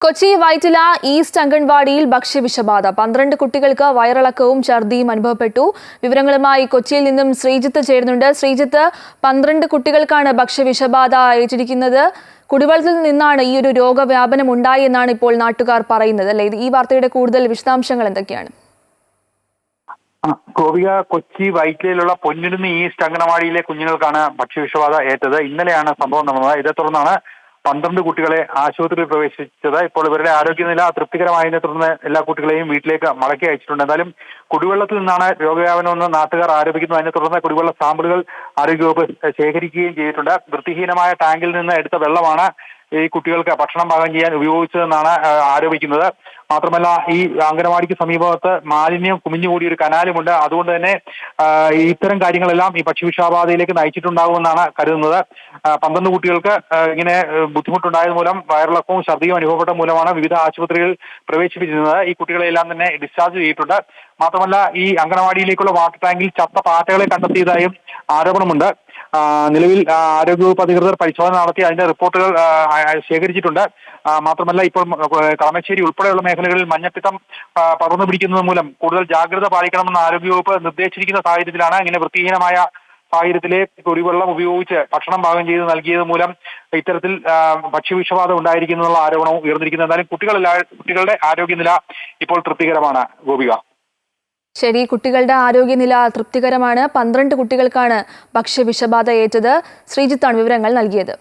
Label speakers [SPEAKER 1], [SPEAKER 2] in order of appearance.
[SPEAKER 1] Kochi Vyttila east അംഗൻവാടിയിൽ ഭക്ഷ്യവിഷബാധ 12 കുട്ടികൾക്ക് വയറിളക്കവും ഛർദിയും അനുഭവപ്പെട്ടു. വിവരങ്ങളുമായി കൊച്ചിയിൽ നിന്നും ശ്രീജിത്ത് ചേരുന്നുണ്ട്. ശ്രീജിത്ത്, 12 കുട്ടികൾക്കാണ് ഭക്ഷ്യവിഷബാധ ഏറ്റിരിക്കുന്നത്. കുടിവെള്ളത്തിൽ നിന്നാണ് ഈ ഒരു രോഗവ്യാപനം ഉണ്ടായി എന്നാണ് ഇപ്പോൾ നാട്ടുകാർ പറയുന്നത്, അല്ലേ? ഈ വാർത്തയുടെ കൂടുതൽ വിശദാംശങ്ങൾ എന്തൊക്കെയാണ്?
[SPEAKER 2] ഗോപിക, കൊച്ചി വൈറ്റിലയിലുള്ള പൊന്നിരുന്ന് ഈസ്റ്റ് അംഗനവാടിയിലെ കുഞ്ഞുങ്ങൾക്കാണ് ഭക്ഷ്യവിഷബാധ ഏറ്റത്. ഇന്നലെയാണ് സംഭവം നടന്നത്. ഇതേ തുടർന്നാണ് 12 കുട്ടികളെ ആശുപത്രിയിൽ പ്രവേശിച്ചത്. ഇപ്പോൾ ഇവരുടെ ആരോഗ്യനില തൃപ്തികരമായതിനെ തുടർന്ന് എല്ലാ കുട്ടികളെയും വീട്ടിലേക്ക് മടക്കി അയച്ചിട്ടുണ്ട്. എന്തായാലും കുടിവെള്ളത്തിൽ നിന്നാണ് രോഗവ്യാപനമെന്ന് നാട്ടുകാർ ആരോപിക്കുന്നു. അതിനെ തുടർന്ന് കുടിവെള്ള സാമ്പിളുകൾ ആരോഗ്യവകുപ്പ് ശേഖരിക്കുകയും ചെയ്തിട്ടുണ്ട്. വൃത്തിഹീനമായ ടാങ്കിൽ നിന്ന് എടുത്ത വെള്ളമാണ് ഈ കുട്ടികൾക്ക് ഭക്ഷണം പാകം ചെയ്യാൻ ഉപയോഗിച്ചതെന്നാണ് ആരോപിക്കുന്നത്. മാത്രമല്ല, ഈ അംഗനവാടിക്ക് സമീപത്ത് മാലിന്യം കുമിഞ്ഞുകൂടിയ ഒരു കനാലുമുണ്ട്. അതുകൊണ്ട് തന്നെ ഇത്തരം കാര്യങ്ങളെല്ലാം ഈ ഭക്ഷ്യവിഷബാധയിലേക്ക് നയിച്ചിട്ടുണ്ടാകുമെന്നാണ് കരുതുന്നത്. 12 കുട്ടികൾക്ക് ഇങ്ങനെ ബുദ്ധിമുട്ടുണ്ടായത് മൂലം വയറിളക്കവും ഛർദിയും അനുഭവപ്പെട്ട മൂലമാണ് വിവിധ ആശുപത്രികളിൽ പ്രവേശിപ്പിച്ചിരുന്നത്. ഈ കുട്ടികളെല്ലാം തന്നെ ഡിസ്ചാർജ് ചെയ്തിട്ടുണ്ട്. മാത്രമല്ല, ഈ അംഗനവാടിയിലേക്കുള്ള വാട്ടർ ടാങ്കിൽ ചത്ത പാറ്റകളെ കണ്ടെത്തിയതായും ആരോപണമുണ്ട്. നിലവിൽ ആരോഗ്യവകുപ്പ് അധികൃതർ പരിശോധന നടത്തി അതിന്റെ റിപ്പോർട്ടുകൾ ശേഖരിച്ചിട്ടുണ്ട്. മാത്രമല്ല, ഇപ്പോൾ കളമശ്ശേരി ഉൾപ്പെടെയുള്ള മേഖലകളിൽ മഞ്ഞപ്പിത്തം പടർന്നു പിടിക്കുന്നത് മൂലം കൂടുതൽ ജാഗ്രത പാലിക്കണമെന്ന് ആരോഗ്യവകുപ്പ് നിർദ്ദേശിച്ചിരിക്കുന്ന സാഹചര്യത്തിലാണ് ഇങ്ങനെ വൃത്തിഹീനമായ സാഹചര്യത്തിലെ കുടിവെള്ളം ഉപയോഗിച്ച് ഭക്ഷണം പാകം ചെയ്ത് നൽകിയത് മൂലം ഇത്തരത്തിൽ ഭക്ഷ്യവിഷബാധ ഉണ്ടായിരിക്കുന്നുള്ള ആരോപണവും ഉയർന്നിരിക്കുന്നത്. എന്തായാലും കുട്ടികളുടെ ആരോഗ്യനില ഇപ്പോൾ തൃപ്തികരമാണ്. ഗോപിക,
[SPEAKER 1] ശരി, കുട്ടികളുടെ ആരോഗ്യനില തൃപ്തികരമാണ്. 12 കുട്ടികൾക്കാണ് ഭക്ഷ്യവിഷബാധ ഏറ്റത്. ശ്രീജിത്താണ് വിവരങ്ങൾ നൽകിയത്.